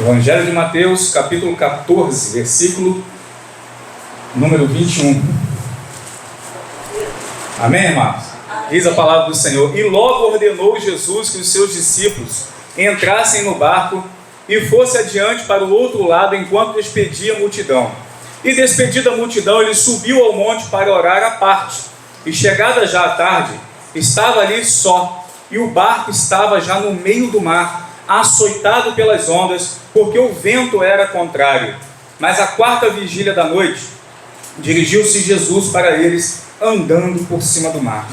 Evangelho de Mateus, capítulo 14, versículo número 21. Amém, irmãos? Diz a palavra do Senhor: e logo ordenou Jesus que os seus discípulos entrassem no barco e fosse adiante para o outro lado, enquanto despedia a multidão. E despedida a multidão, ele subiu ao monte para orar à parte. E chegada já a tarde, estava ali só, e o barco estava já no meio do mar, açoitado pelas ondas, porque o vento era contrário. Mas à quarta vigília da noite, dirigiu-se Jesus para eles, andando por cima do mar.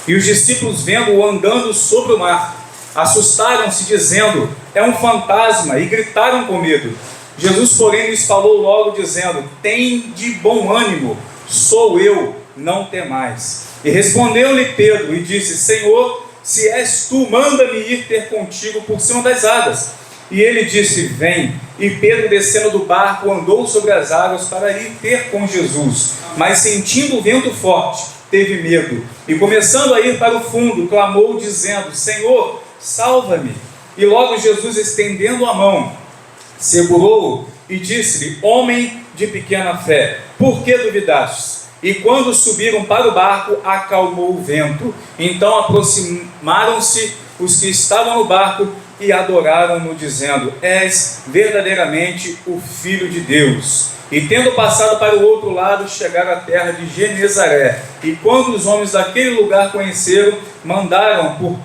E os discípulos, vendo-o andando sobre o mar, assustaram-se, dizendo: é um fantasma, e gritaram com medo. Jesus, porém, lhes falou logo, dizendo: tende bom ânimo, sou eu, não temais. E respondeu-lhe Pedro e disse: Senhor, se és tu, manda-me ir ter contigo por cima das águas. E ele disse: vem. E Pedro, descendo do barco, andou sobre as águas para ir ter com Jesus. Mas sentindo o vento forte, teve medo. E começando a ir para o fundo, clamou, dizendo: Senhor, salva-me. E logo Jesus, estendendo a mão, segurou-o e disse-lhe: homem de pequena fé, por que duvidastes? E quando subiram para o barco, acalmou o vento. Então aproximaram-se os que estavam no barco e adoraram-no, dizendo: és verdadeiramente o Filho de Deus. E tendo passado para o outro lado, chegaram à terra de Genezaré. E quando os homens daquele lugar conheceram, mandaram por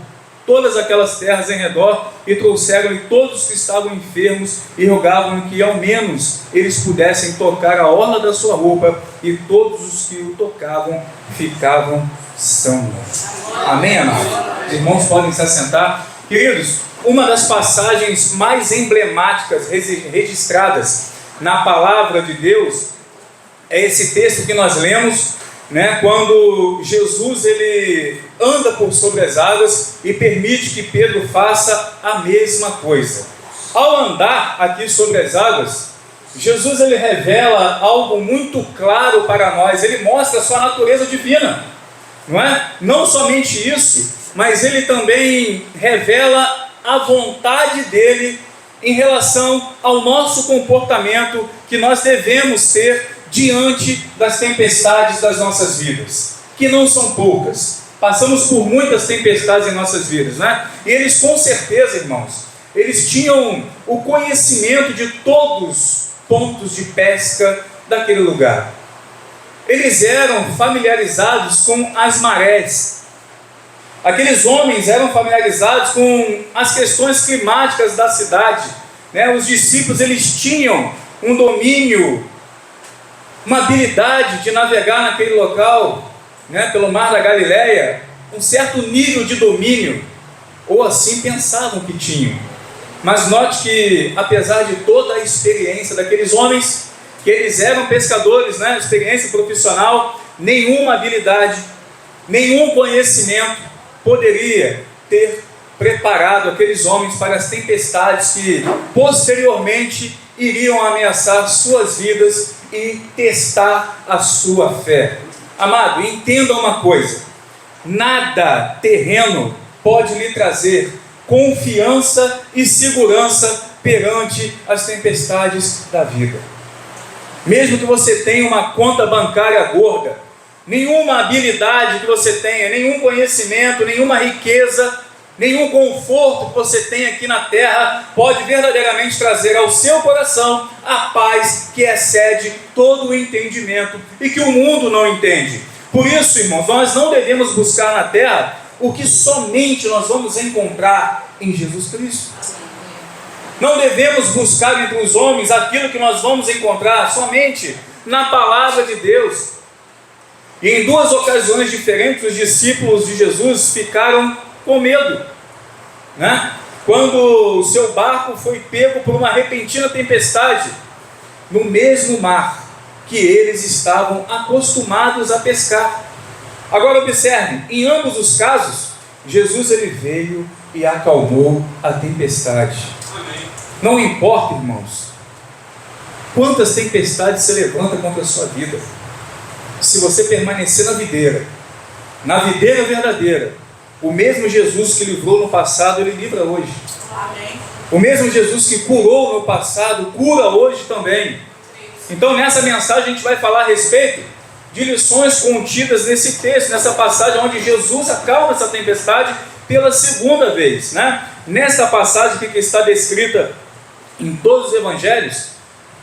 todas aquelas terras em redor e trouxeram-lhe todos os que estavam enfermos e rogavam que ao menos eles pudessem tocar a orla da sua roupa, e todos os que o tocavam ficavam sãos. Amém, amados? Os irmãos podem se assentar. Queridos, uma das passagens mais emblemáticas registradas na palavra de Deus é esse texto que nós lemos, quando Jesus ele anda por sobre as águas e permite que Pedro faça a mesma coisa. Ao andar aqui sobre as águas, Jesus ele revela algo muito claro para nós. Ele mostra a sua natureza divina, não é? Não somente isso, mas ele também revela a vontade dele em relação ao nosso comportamento que nós devemos ter diante das tempestades das nossas vidas, que não são poucas. Passamos por muitas tempestades em nossas vidas, E eles, com certeza, irmãos, eles tinham o conhecimento de todos os pontos de pesca daquele lugar. Eles eram familiarizados com as marés. Aqueles homens eram familiarizados com as questões climáticas da cidade, Os discípulos, eles tinham um domínio, uma habilidade de navegar naquele local, pelo mar da Galileia, um certo nível de domínio, ou assim pensavam que tinham. Mas note que, apesar de toda a experiência daqueles homens, que eles eram pescadores, experiência profissional, nenhuma habilidade, nenhum conhecimento poderia ter preparado aqueles homens para as tempestades que posteriormente iriam ameaçar suas vidas e testar a sua fé. Amado, entenda uma coisa: nada terreno pode lhe trazer confiança e segurança perante as tempestades da vida. Mesmo que você tenha uma conta bancária gorda, nenhuma habilidade que você tenha, nenhum conhecimento, nenhuma riqueza, nenhum conforto que você tem aqui na terra pode verdadeiramente trazer ao seu coração a paz que excede todo o entendimento e que o mundo não entende. Por isso, irmãos, nós não devemos buscar na terra o que somente nós vamos encontrar em Jesus Cristo. Não devemos buscar entre os homens aquilo que nós vamos encontrar somente na palavra de Deus. E em duas ocasiões diferentes, os discípulos de Jesus ficaram com medo, Quando o seu barco foi pego por uma repentina tempestade no mesmo mar que eles estavam acostumados a pescar. Agora observe, em ambos os casos, Jesus ele veio e acalmou a tempestade. Amém. Não importa, irmãos, quantas tempestades se levantam contra a sua vida, se você permanecer na videira verdadeira, o mesmo Jesus que livrou no passado, ele livra hoje. Amém. O mesmo Jesus que curou no passado, cura hoje também. Então nessa mensagem a gente vai falar a respeito de lições contidas nesse texto, nessa passagem onde Jesus acalma essa tempestade pela segunda vez, né? Nessa passagem que está descrita em todos os evangelhos,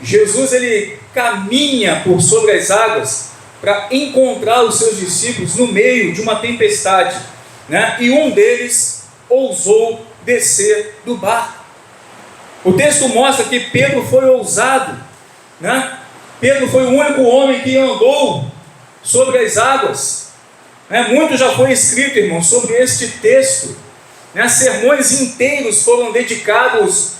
Jesus ele caminha por sobre as águas para encontrar os seus discípulos no meio de uma tempestade, né? E um deles ousou descer do barco. O texto mostra que Pedro foi ousado, né? Pedro foi o único homem que andou sobre as águas, né? Muito já foi escrito, irmãos, sobre este texto, né? Sermões inteiros foram dedicados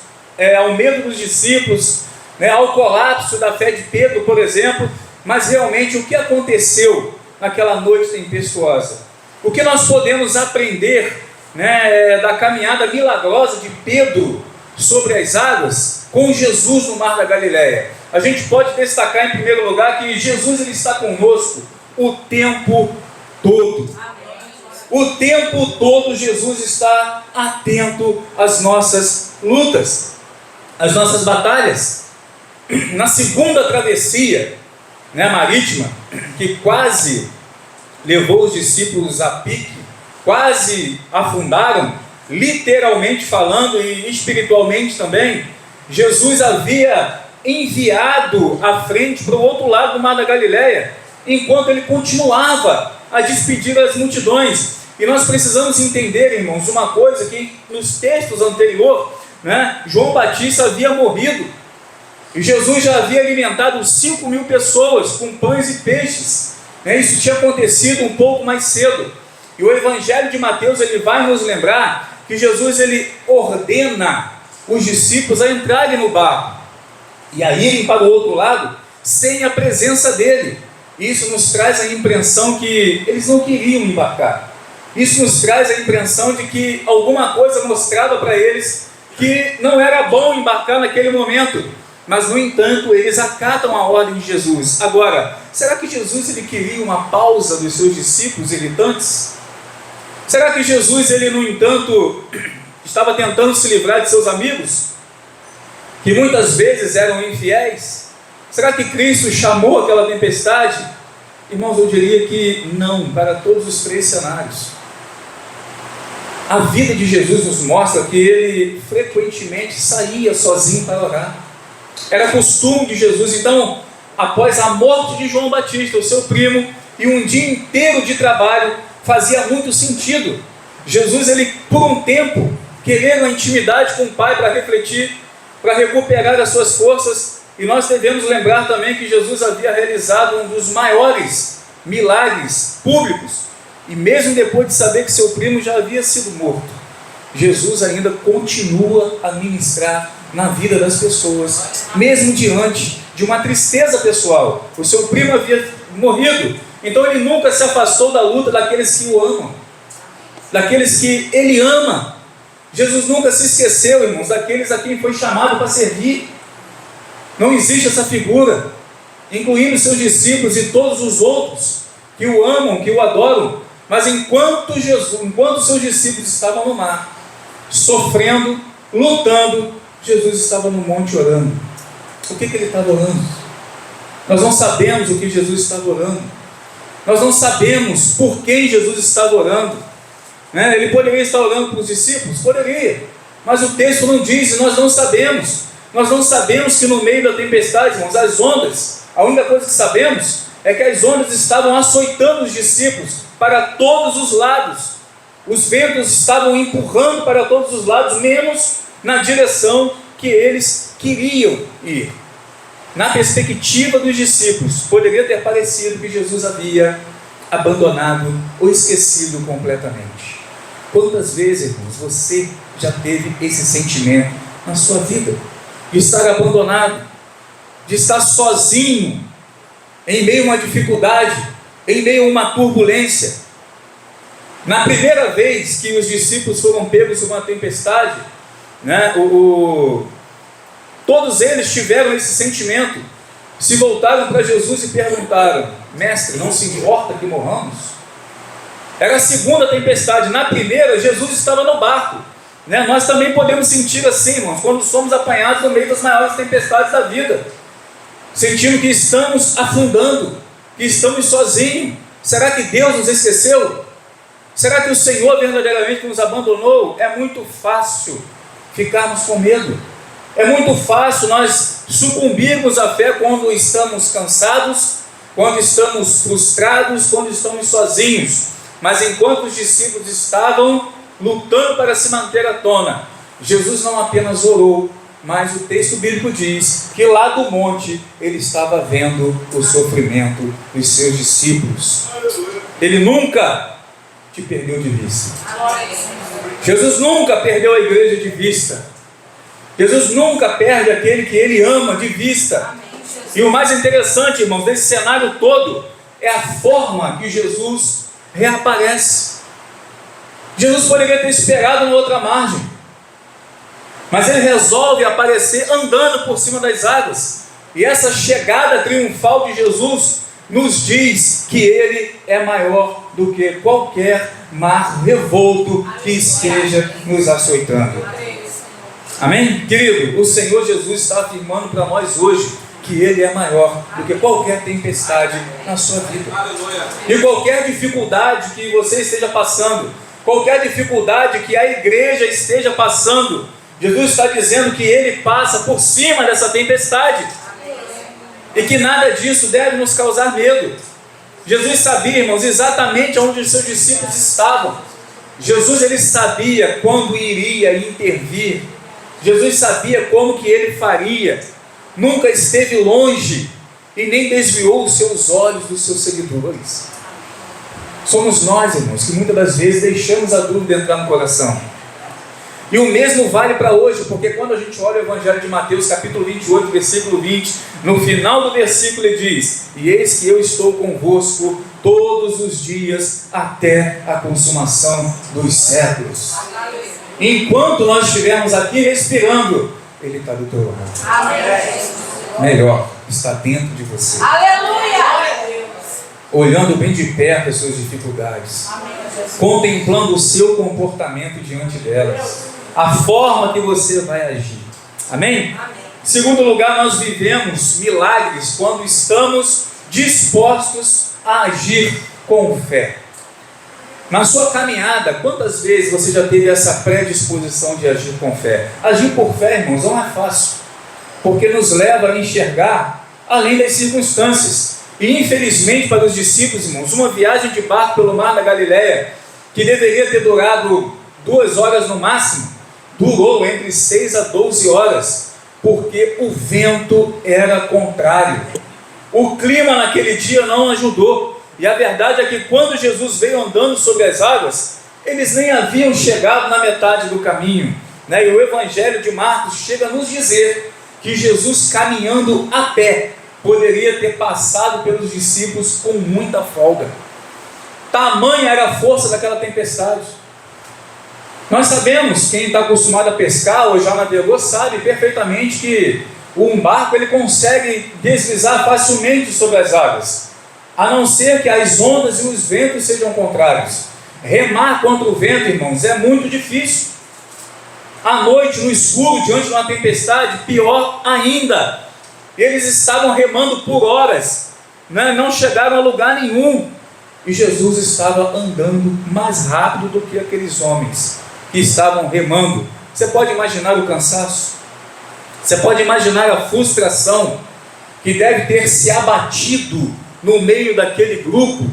ao medo dos discípulos, né? Ao colapso da fé de Pedro, por exemplo. Mas realmente o que aconteceu naquela noite tempestuosa? O que nós podemos aprender, né, da caminhada milagrosa de Pedro sobre as águas com Jesus no mar da Galileia? A gente pode destacar em primeiro lugar que Jesus ele está conosco o tempo todo. O tempo todo Jesus está atento às nossas lutas, às nossas batalhas. Na segunda travessia, né, marítima, que quase levou os discípulos a pique, quase afundaram, literalmente falando e espiritualmente também, Jesus havia enviado à frente para o outro lado do mar da Galileia, enquanto ele continuava a despedir as multidões. E nós precisamos entender, irmãos, uma coisa que nos textos anteriores, né, João Batista havia morrido, e Jesus já havia alimentado 5.000 pessoas com pães e peixes, né? Isso tinha acontecido um pouco mais cedo. E o Evangelho de Mateus ele vai nos lembrar que Jesus ele ordena os discípulos a entrarem no barco e a irem para o outro lado sem a presença dele. Isso nos traz a impressão que eles não queriam embarcar. Isso nos traz a impressão de que alguma coisa mostrava para eles que não era bom embarcar naquele momento. Mas, no entanto, eles acatam a ordem de Jesus. Agora, será que Jesus ele queria uma pausa dos seus discípulos irritantes? Será que Jesus, ele, no entanto, estava tentando se livrar de seus amigos, que muitas vezes eram infiéis? Será que Cristo chamou aquela tempestade? Irmãos, eu diria que não, para todos os três cenários. A vida de Jesus nos mostra que ele frequentemente saía sozinho para orar. Era costume de Jesus. Então, após a morte de João Batista, o seu primo, e um dia inteiro de trabalho, fazia muito sentido Jesus, ele por um tempo, querer uma intimidade com o Pai para refletir, para recuperar as suas forças. E nós devemos lembrar também que Jesus havia realizado um dos maiores milagres públicos, e mesmo depois de saber que seu primo já havia sido morto, Jesus ainda continua a ministrar na vida das pessoas, mesmo diante de uma tristeza pessoal. O seu primo havia morrido, então ele nunca se afastou da luta daqueles que o amam, daqueles que ele ama. Jesus nunca se esqueceu, irmãos, daqueles a quem foi chamado para servir. Não existe essa figura, incluindo seus discípulos e todos os outros que o amam, que o adoram. Mas enquanto seus discípulos estavam no mar, sofrendo, lutando, Jesus estava no monte orando. O que ele estava orando? Nós não sabemos o que Jesus estava orando. Nós não sabemos por quem Jesus estava orando. Ele poderia estar orando para os discípulos? Poderia. Mas o texto não diz, e nós não sabemos. Nós não sabemos que no meio da tempestade, irmãos, as ondas, a única coisa que sabemos é que as ondas estavam açoitando os discípulos para todos os lados. Os ventos estavam empurrando para todos os lados, menos na direção que eles queriam ir. Na perspectiva dos discípulos, poderia ter parecido que Jesus havia abandonado ou esquecido completamente. Quantas vezes, irmãos, você já teve esse sentimento na sua vida? De estar abandonado, de estar sozinho, em meio a uma dificuldade, em meio a uma turbulência. Na primeira vez que os discípulos foram pegos por uma tempestade, todos eles tiveram esse sentimento, se voltaram para Jesus e perguntaram: mestre, não se importa que morramos? Era a segunda tempestade. Na primeira, Jesus estava no barco, Né? Nós também podemos sentir assim, irmãos, quando somos apanhados no meio das maiores tempestades da vida, sentindo que estamos afundando, que estamos sozinhos. Será que Deus nos esqueceu? Será que o Senhor verdadeiramente nos abandonou? É muito fácil ficarmos com medo. É muito fácil nós sucumbirmos à fé quando estamos cansados, quando estamos frustrados, quando estamos sozinhos. Mas enquanto os discípulos estavam lutando para se manter à tona, Jesus não apenas orou, mas o texto bíblico diz que lá do monte ele estava vendo o sofrimento dos seus discípulos. Ele nunca te perdeu de vista. Jesus nunca perdeu a igreja de vista. Jesus nunca perde aquele que ele ama de vista. E o mais interessante, irmãos, desse cenário todo é a forma que Jesus reaparece. Jesus poderia ter esperado na outra margem, mas ele resolve aparecer andando por cima das águas. E essa chegada triunfal de Jesus nos diz que ele é maior do que qualquer mar revolto que esteja nos açoitando. Amém? Querido, o Senhor Jesus está afirmando para nós hoje que ele é maior do que qualquer tempestade na sua vida. E qualquer dificuldade que você esteja passando, qualquer dificuldade que a igreja esteja passando, Jesus está dizendo que ele passa por cima dessa tempestade. E que nada disso deve nos causar medo. Jesus sabia, irmãos, exatamente onde os seus discípulos estavam. Jesus, ele sabia quando iria intervir. Jesus sabia como que ele faria. Nunca esteve longe e nem desviou os seus olhos dos seus seguidores. Somos nós, irmãos, que muitas das vezes deixamos a dúvida entrar no coração. E o mesmo vale para hoje, porque quando a gente olha o Evangelho de Mateus, capítulo 28, versículo 20, no final do versículo ele diz: e eis que eu estou convosco todos os dias até a consumação dos séculos. Enquanto nós estivermos aqui respirando, ele está do teu lado. Amém. Melhor, está dentro de você. Aleluia! Olhando bem de perto as suas dificuldades. Amém. Contemplando o seu comportamento diante delas. A forma que você vai agir. Amém? Amém. Em segundo lugar, nós vivemos milagres quando estamos dispostos a agir com fé. Na sua caminhada, quantas vezes você já teve essa predisposição de agir com fé? Agir por fé, irmãos, não é fácil, porque nos leva a enxergar além das circunstâncias. E infelizmente para os discípulos, irmãos, uma viagem de barco pelo mar da Galileia, que deveria ter durado 2 horas no máximo, durou entre 6 a 12 horas, porque o vento era contrário. O clima naquele dia não ajudou. E a verdade é que quando Jesus veio andando sobre as águas, eles nem haviam chegado na metade do caminho, né? E o Evangelho de Marcos chega a nos dizer que Jesus, caminhando a pé, poderia ter passado pelos discípulos com muita folga. Tamanha era a força daquela tempestade. Nós sabemos, quem está acostumado a pescar ou já navegou sabe perfeitamente que um barco ele consegue deslizar facilmente sobre as águas, a não ser que as ondas e os ventos sejam contrários. Remar contra o vento, irmãos, é muito difícil. À noite, no escuro, diante de uma tempestade, pior ainda. Eles estavam remando por horas, né? Não chegaram a lugar nenhum. E Jesus estava andando mais rápido do que aqueles homens que estavam remando. Você pode imaginar o cansaço? Você pode imaginar a frustração que deve ter se abatido no meio daquele grupo?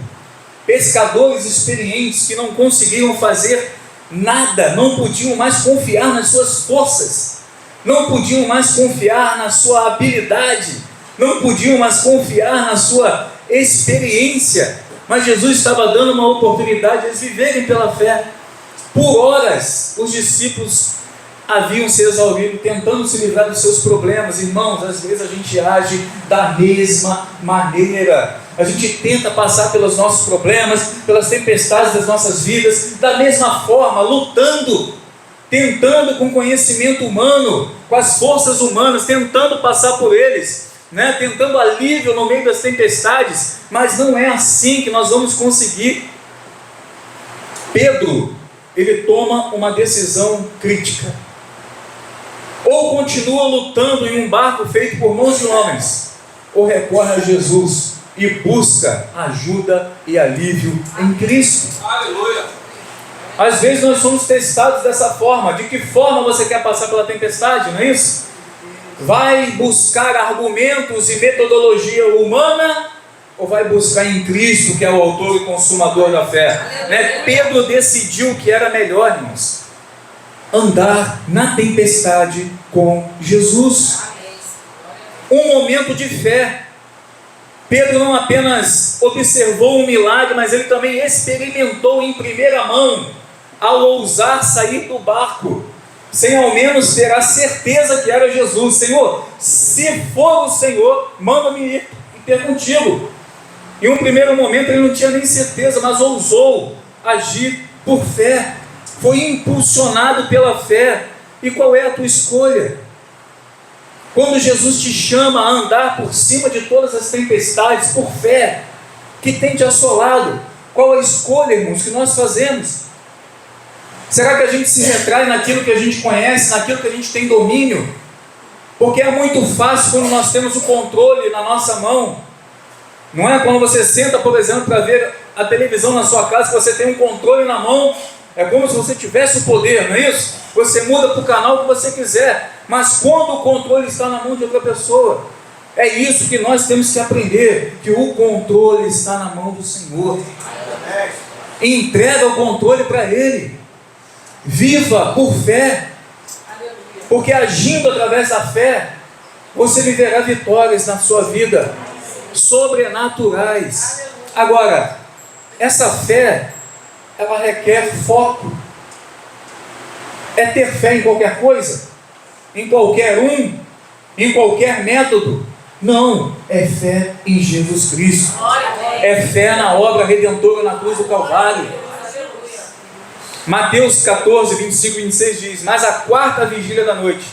Pescadores experientes que não conseguiam fazer nada, não podiam mais confiar nas suas forças, não podiam mais confiar na sua habilidade, não podiam mais confiar na sua experiência, mas Jesus estava dando uma oportunidade de eles viverem pela fé. Por horas, os discípulos haviam se exaurido, tentando se livrar dos seus problemas. Irmãos, às vezes a gente age da mesma maneira. A gente tenta passar pelos nossos problemas, pelas tempestades das nossas vidas, da mesma forma, lutando, tentando com conhecimento humano, com as forças humanas, tentando passar por eles, né? Tentando alívio no meio das tempestades, mas não é assim que nós vamos conseguir. Pedro, ele toma uma decisão crítica. Ou continua lutando em um barco feito por mãos de homens, ou recorre a Jesus e busca ajuda e alívio em Cristo. Aleluia. Às vezes nós somos testados dessa forma. De que forma você quer passar pela tempestade, não é isso? Vai buscar argumentos e metodologia humana, ou vai buscar em Cristo, que é o autor e consumador da fé? Né? Pedro decidiu que era melhor, irmãos, andar na tempestade com Jesus. Um momento de fé. Pedro não apenas observou um milagre, mas ele também experimentou em primeira mão, ao ousar sair do barco, sem ao menos ter a certeza que era Jesus. Senhor, se for o Senhor, manda-me ir e ter contigo. Em um primeiro momento ele não tinha nem certeza, mas ousou agir por fé, foi impulsionado pela fé. E qual é a tua escolha? Quando Jesus te chama a andar por cima de todas as tempestades, por fé, que tem te assolado, qual a escolha, irmãos, que nós fazemos? Será que a gente se retrai naquilo que a gente conhece, naquilo que a gente tem domínio? Porque é muito fácil quando nós temos o controle na nossa mão. Não é? Quando você senta, por exemplo, para ver a televisão na sua casa, você tem um controle na mão, é como se você tivesse o poder, não é isso? Você muda para o canal que você quiser, mas quando o controle está na mão de outra pessoa, é isso que nós temos que aprender, que o controle está na mão do Senhor. Entrega o controle para Ele, viva por fé, porque agindo através da fé, você viverá vitórias na sua vida, sobrenaturais. Agora, essa fé, ela requer foco. É ter fé em qualquer coisa, em qualquer um, em qualquer método? Não, é fé em Jesus Cristo, é fé na obra redentora na cruz do Calvário. Mateus 14, 25 e 26 diz: mas à quarta vigília da noite,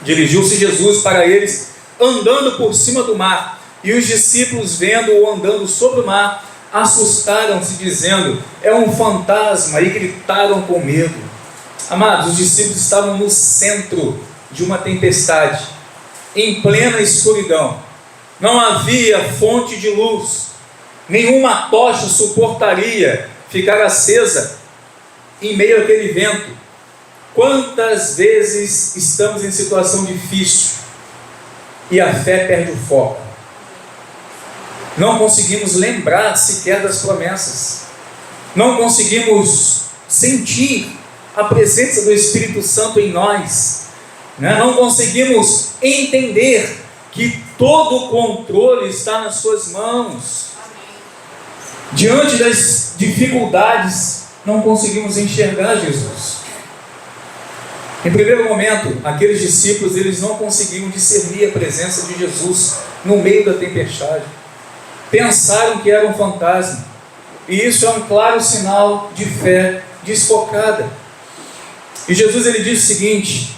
dirigiu-se Jesus para eles, andando por cima do mar, e os discípulos, vendo-o andando sobre o mar, assustaram-se, dizendo: é um fantasma, e gritaram com medo. Amados, os discípulos estavam no centro de uma tempestade, em plena escuridão. Não havia fonte de luz, nenhuma tocha suportaria ficar acesa em meio àquele vento. Quantas vezes estamos em situação difícil e a fé perde o foco? Não conseguimos lembrar sequer das promessas, não conseguimos sentir a presença do Espírito Santo em nós, né? Não conseguimos entender que todo o controle está nas suas mãos. Diante das dificuldades, não conseguimos enxergar Jesus. Em primeiro momento, aqueles discípulos, eles não conseguiam discernir a presença de Jesus no meio da tempestade. Pensaram que era um fantasma, e isso é um claro sinal de fé desfocada. E Jesus, ele diz o seguinte: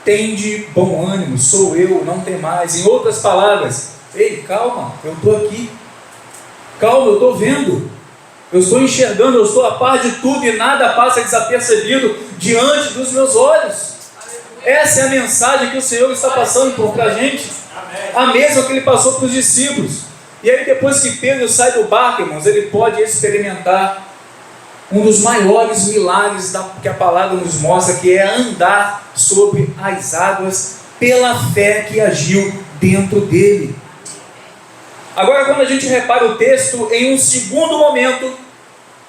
tende bom ânimo, sou eu, não temais. Em outras palavras, ei, calma, eu estou aqui, calma, eu estou vendo, eu estou enxergando, eu estou a par de tudo e nada passa desapercebido diante dos meus olhos. Essa é a mensagem que o Senhor está passando para a gente, a mesma que ele passou para os discípulos. E aí, depois que Pedro sai do barco, irmãos, ele pode experimentar um dos maiores milagres que a palavra nos mostra, que é andar sobre as águas pela fé que agiu dentro dele. Agora, quando a gente repara o texto, em um segundo momento,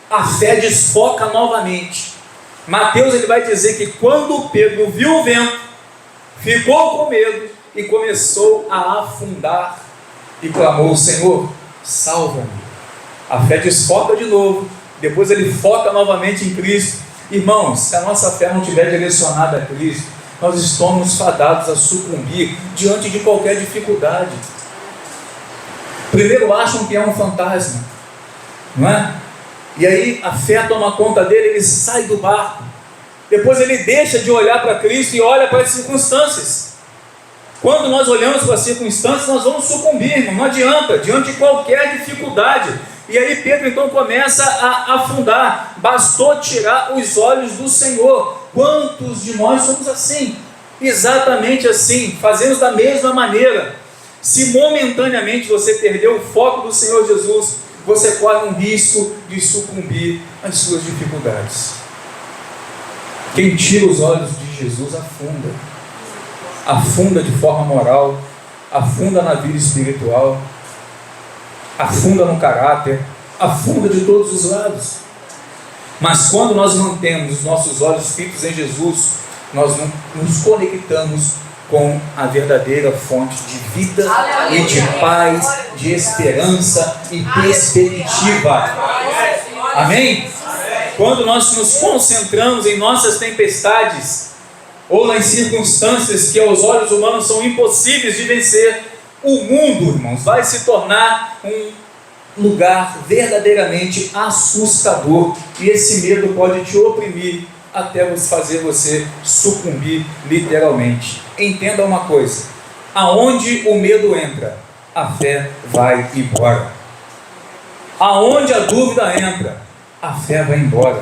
a fé desfoca novamente. Mateus, ele vai dizer que quando Pedro viu o vento, ficou com medo e começou a afundar e clamou: Senhor, salva-me. A fé desfoca de novo, depois ele foca novamente em Cristo. Irmãos, se a nossa fé não estiver direcionada a Cristo, nós estamos fadados a sucumbir diante de qualquer dificuldade. Primeiro acham que é um fantasma, não é? E aí a fé toma conta dele, ele sai do barco. Depois ele deixa de olhar para Cristo e olha para as circunstâncias. Quando nós olhamos para as circunstâncias, nós vamos sucumbir, irmão. Não adianta, diante de qualquer dificuldade. E aí Pedro então começa a afundar. Bastou tirar os olhos do Senhor. Quantos de nós somos assim? Exatamente assim, fazemos da mesma maneira. Se momentaneamente você perdeu o foco do Senhor Jesus, você corre um risco de sucumbir às suas dificuldades. Quem tira os olhos de Jesus afunda. Afunda de forma moral, afunda na vida espiritual, afunda no caráter, afunda de todos os lados. Mas quando nós mantemos os nossos olhos fitos em Jesus, nós nos conectamos com a verdadeira fonte de vida e de paz, de esperança e perspectiva. Amém? Quando nós nos concentramos em nossas tempestades, ou nas circunstâncias que aos olhos humanos são impossíveis de vencer, o mundo, irmãos, vai se tornar um lugar verdadeiramente assustador, e esse medo pode te oprimir até fazer você sucumbir literalmente. Entenda uma coisa: aonde o medo entra, a fé vai embora. Aonde a dúvida entra, a fé vai embora.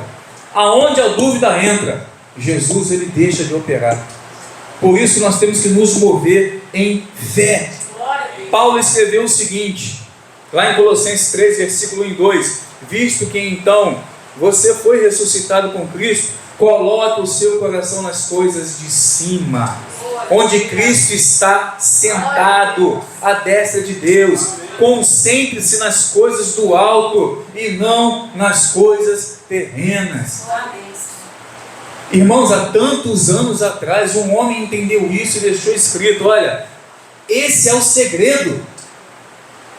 Aonde a dúvida entra, Jesus ele deixa de operar. Por isso nós temos que nos mover em fé. Paulo escreveu o seguinte, lá em Colossenses 3, versículo 1 e 2: visto que então você foi ressuscitado com Cristo, coloque o seu coração nas coisas de cima, onde Cristo está sentado à destra de Deus. Concentre-se nas coisas do alto e não nas coisas terrenas. Irmãos, há tantos anos atrás, um homem entendeu isso e deixou escrito: olha, esse é o segredo.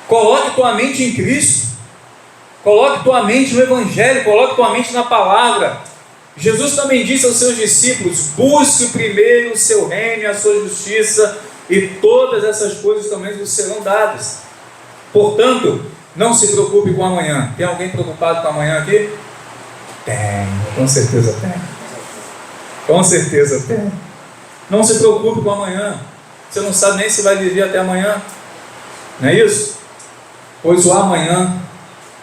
Coloque tua mente em Cristo, coloque tua mente no Evangelho, coloque tua mente na palavra. Jesus também disse aos seus discípulos: busque primeiro o seu reino e a sua justiça, e todas essas coisas também vos serão dadas. Portanto, não se preocupe com amanhã. Tem alguém preocupado com amanhã aqui? Tem, com certeza tem. Com certeza tem. Não se preocupe com amanhã. Você não sabe nem se vai viver até amanhã. Não é isso? Pois o amanhã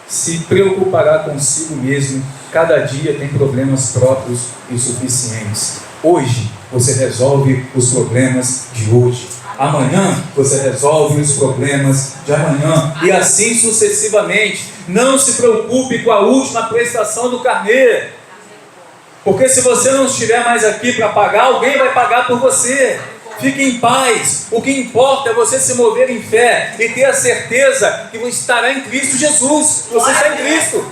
se preocupará consigo mesmo. Cada dia tem problemas próprios e suficientes. Hoje você resolve os problemas de hoje. Amanhã você resolve os problemas de amanhã. E assim sucessivamente. Não se preocupe com a última prestação do carnê. Porque se você não estiver mais aqui para pagar, alguém vai pagar por você. Fique em paz. O que importa é você se mover em fé e ter a certeza que você estará em Cristo Jesus. Você está em Cristo.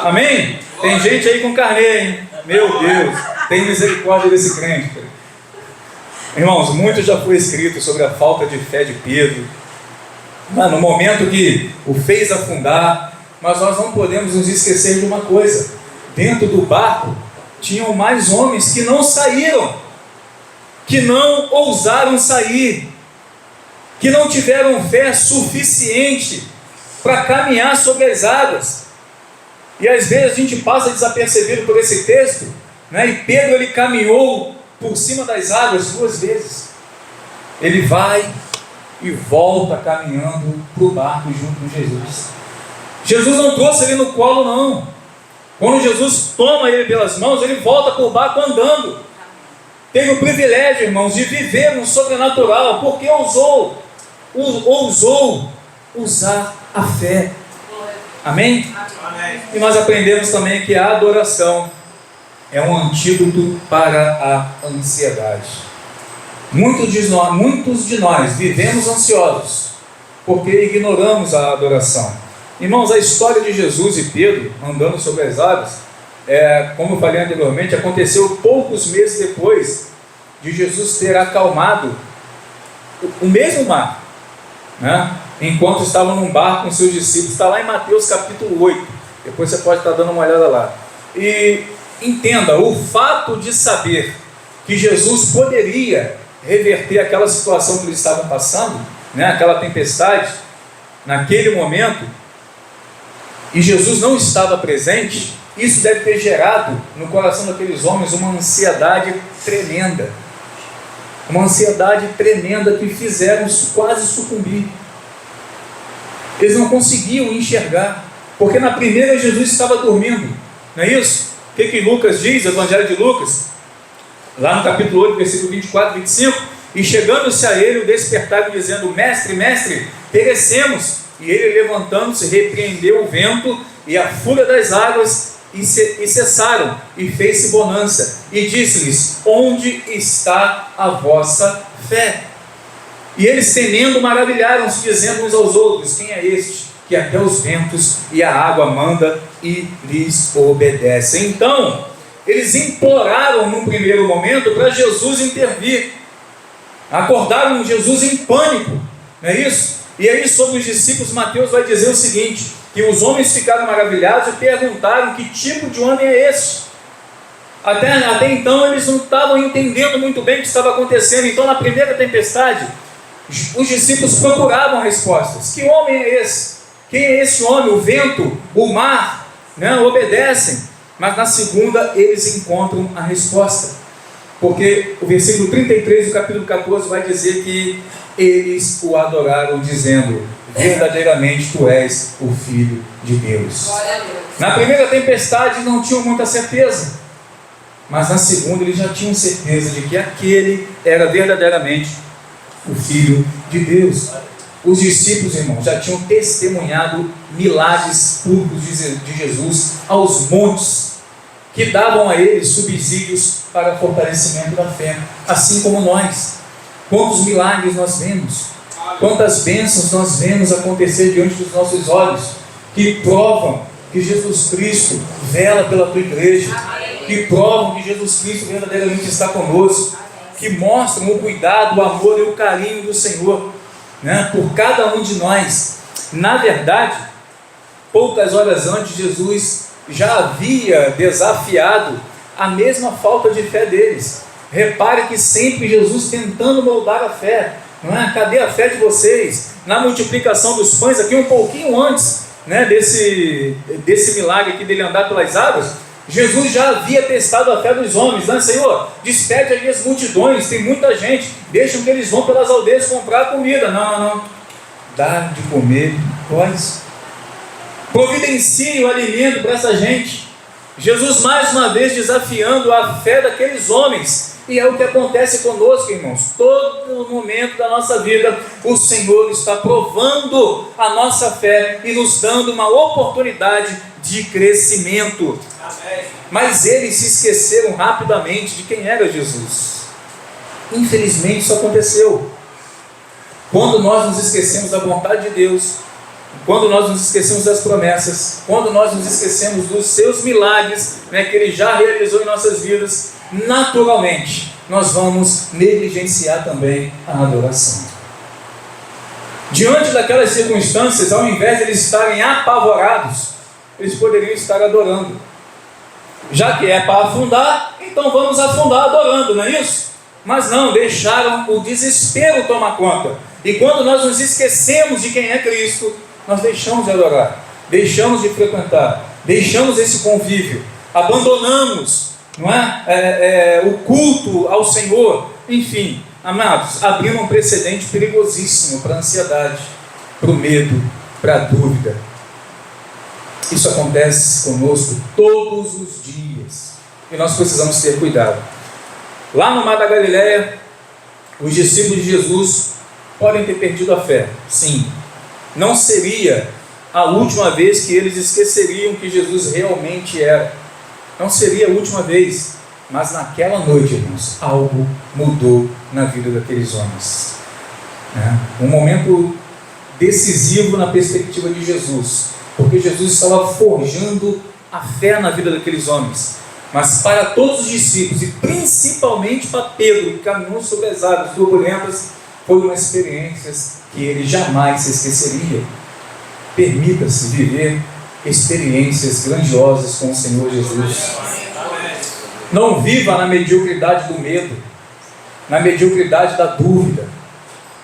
Amém? Tem gente aí com carnê, hein? Meu Deus, tem misericórdia desse crente. Irmãos, muito já foi escrito sobre a falta de fé de Pedro, no momento que o fez afundar. Mas nós não podemos nos esquecer de uma coisa: dentro do barco tinham mais homens que não saíram, que não ousaram sair, que não tiveram fé suficiente para caminhar sobre as águas. E às vezes a gente passa desapercebido por esse texto, né? E Pedro ele caminhou por cima das águas 2 vezes. Ele vai e volta caminhando para o barco junto com Jesus. Jesus não trouxe ele no colo, não. Quando Jesus toma ele pelas mãos, ele volta para o barco andando. Teve o privilégio, irmãos, de viver no sobrenatural, porque ousou usar a fé. Amém? Amém? E nós aprendemos também que a adoração é um antídoto para a ansiedade. Muitos de nós vivemos ansiosos, porque ignoramos a adoração. Irmãos, a história de Jesus e Pedro andando sobre as águas, como eu falei anteriormente, aconteceu poucos meses depois de Jesus ter acalmado o mesmo mar, né? Enquanto estavam num barco com seus discípulos. Está lá em Mateus capítulo 8, depois você pode estar dando uma olhada lá. E entenda, o fato de saber que Jesus poderia reverter aquela situação que eles estavam passando, né? Aquela tempestade, naquele momento, e Jesus não estava presente, isso deve ter gerado no coração daqueles homens uma ansiedade tremenda. Uma ansiedade tremenda que fizeram quase sucumbir. Eles não conseguiam enxergar, porque na primeira Jesus estava dormindo, não é isso? O que Lucas diz, Evangelho de Lucas? Lá no capítulo 8, versículo 24 e 25, e chegando-se a ele, o despertaram, dizendo: mestre, mestre, perecemos. E ele, levantando-se, repreendeu o vento e a fúria das águas, e cessaram, e fez-se bonança, e disse-lhes: onde está a vossa fé? E eles, temendo, maravilharam-se, dizendo uns aos outros: quem é este que até os ventos e a água manda e lhes obedece? Então eles imploraram num primeiro momento para Jesus intervir, acordaram Jesus em pânico, não é isso? E aí, sobre os discípulos, Mateus vai dizer o seguinte: que os homens ficaram maravilhados e perguntaram: que tipo de homem é esse? Até então eles não estavam entendendo muito bem o que estava acontecendo. Então, na primeira tempestade, os discípulos procuravam respostas: que homem é esse? Quem é esse homem? O vento, o mar, né, obedecem. Mas na segunda eles encontram a resposta, porque o versículo 33 do capítulo 14 vai dizer que eles o adoraram, dizendo: verdadeiramente tu és o Filho de Deus. Na primeira tempestade não tinham muita certeza, mas na segunda eles já tinham certeza de que aquele era verdadeiramente o Filho de Deus. Os discípulos, irmãos, já tinham testemunhado milagres públicos de Jesus aos montes, que davam a eles subsídios para fortalecimento da fé, assim como nós. Quantos milagres nós vemos, quantas bênçãos nós vemos acontecer diante dos nossos olhos, que provam que Jesus Cristo vela pela tua igreja, que provam que Jesus Cristo verdadeiramente está conosco, que mostram o cuidado, o amor e o carinho do Senhor, né, por cada um de nós. Na verdade, poucas horas antes, Jesus já havia desafiado a mesma falta de fé deles. Repare que sempre Jesus tentando moldar a fé, não é? Cadê a fé de vocês? Na multiplicação dos pães, aqui um pouquinho antes, né, desse milagre aqui dele andar pelas águas, Jesus já havia testado a fé dos homens, né? Senhor, despede ali as multidões, tem muita gente, deixam que eles vão pelas aldeias comprar comida. Não, dá de comer, pois providencie o alimento para essa gente. Jesus mais uma vez desafiando a fé daqueles homens, e é o que acontece conosco, irmãos. Todo momento da nossa vida o Senhor está provando a nossa fé e nos dando uma oportunidade de crescimento. Amém. Mas eles se esqueceram rapidamente de quem era Jesus. Infelizmente isso aconteceu. Quando nós nos esquecemos da vontade de Deus, quando nós nos esquecemos das promessas, quando nós nos esquecemos dos seus milagres, né, que Ele já realizou em nossas vidas, naturalmente nós vamos negligenciar também a adoração. Diante daquelas circunstâncias, ao invés de eles estarem apavorados, eles poderiam estar adorando. Já que é para afundar, então vamos afundar adorando, não é isso? Mas não, deixaram o desespero tomar conta. E quando nós nos esquecemos de quem é Cristo, nós deixamos de adorar, deixamos de frequentar, deixamos esse convívio, abandonamos, não é? O culto ao Senhor. Enfim, amados, abrindo um precedente perigosíssimo para a ansiedade, para o medo, para a dúvida. Isso acontece conosco todos os dias e nós precisamos ter cuidado. Lá no Mar da Galileia, os discípulos de Jesus podem ter perdido a fé, sim. Não seria a última vez que eles esqueceriam que Jesus realmente era. Não seria a última vez. Mas naquela noite, irmãos, algo mudou na vida daqueles homens. Um momento decisivo na perspectiva de Jesus, porque Jesus estava forjando a fé na vida daqueles homens. Mas para todos os discípulos, e principalmente para Pedro, que caminhou sobre as águas turbulentas, foi uma experiência que ele jamais se esqueceria. Permita-se viver experiências grandiosas com o Senhor Jesus. Não viva na mediocridade do medo, na mediocridade da dúvida,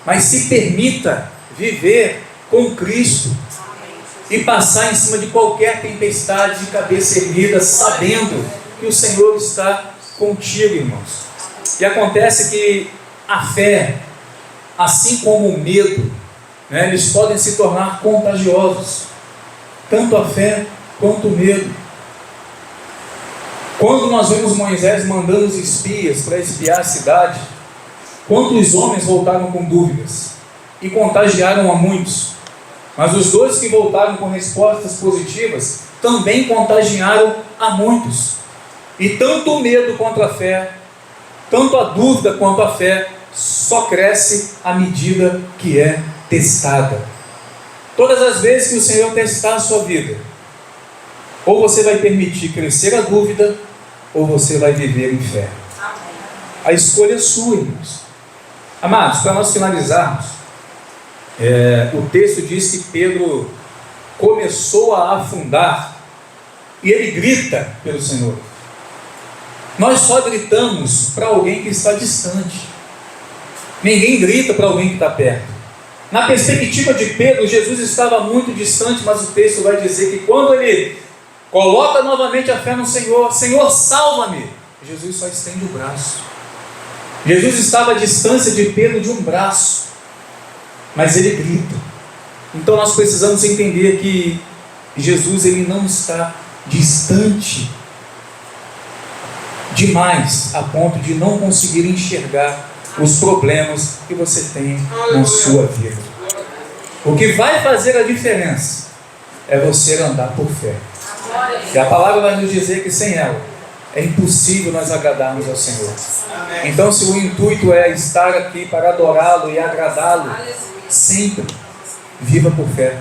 mas se permita viver com Cristo e passar em cima de qualquer tempestade de cabeça erguida, sabendo que o Senhor está contigo, irmãos. E acontece que a fé, assim como o medo, né, eles podem se tornar contagiosos, tanto a fé quanto o medo. Quando nós vemos Moisés mandando os espias para espiar a cidade, quantos homens voltaram com dúvidas e contagiaram a muitos? Mas os dois que voltaram com respostas positivas também contagiaram a muitos. E tanto o medo quanto a fé, tanto a dúvida quanto a fé, só cresce à medida que é testada. Todas as vezes que o Senhor testar a sua vida, ou você vai permitir crescer a dúvida, ou você vai viver em fé. A escolha é sua, irmãos. Amados, para nós finalizarmos, o texto diz que Pedro começou a afundar e ele grita pelo Senhor. Nós só gritamos para alguém que está distante. Ninguém grita para alguém que está perto. Na perspectiva de Pedro, Jesus estava muito distante, mas o texto vai dizer que quando ele coloca novamente a fé no Senhor, Senhor, salva-me, Jesus só estende o braço. Jesus estava à distância de Pedro de um braço, mas ele grita. Então nós precisamos entender que Jesus, ele não está distante demais a ponto de não conseguir enxergar os problemas que você tem na sua vida. O que vai fazer a diferença é você andar por fé. E a palavra vai nos dizer que sem ela é impossível nós agradarmos ao Senhor. Então, se o intuito é estar aqui para adorá-lo e agradá-lo, sempre viva por fé.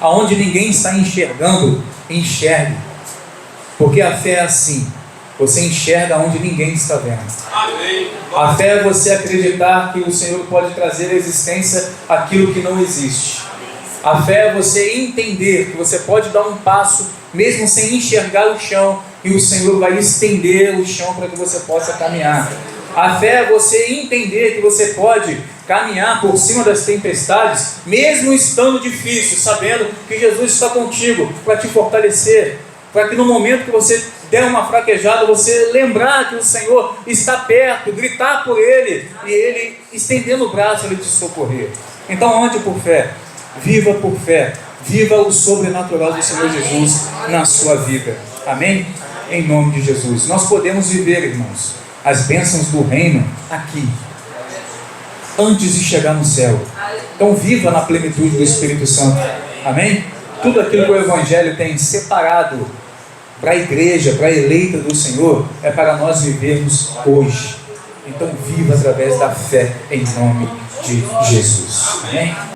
Aonde ninguém está enxergando, enxergue. Porque a fé é assim: você enxerga onde ninguém está vendo. A fé é você acreditar que o Senhor pode trazer à existência aquilo que não existe. A fé é você entender que você pode dar um passo mesmo sem enxergar o chão, e o Senhor vai estender o chão para que você possa caminhar. A fé é você entender que você pode caminhar por cima das tempestades, mesmo estando difícil, sabendo que Jesus está contigo para te fortalecer, para que no momento que você der uma fraquejada, você lembrar que o Senhor está perto, gritar por Ele, e Ele, estendendo o braço, Ele te socorrer. Então ande por fé, viva por fé, viva o sobrenatural do Senhor Jesus na sua vida. Amém? Em nome de Jesus. Nós podemos viver, irmãos, as bênçãos do reino aqui, antes de chegar no céu. Então viva na plenitude do Espírito Santo. Amém? Tudo aquilo que o Evangelho tem separado para a igreja, para a eleita do Senhor, é para nós vivermos hoje. Então viva através da fé em nome de Jesus. Amém?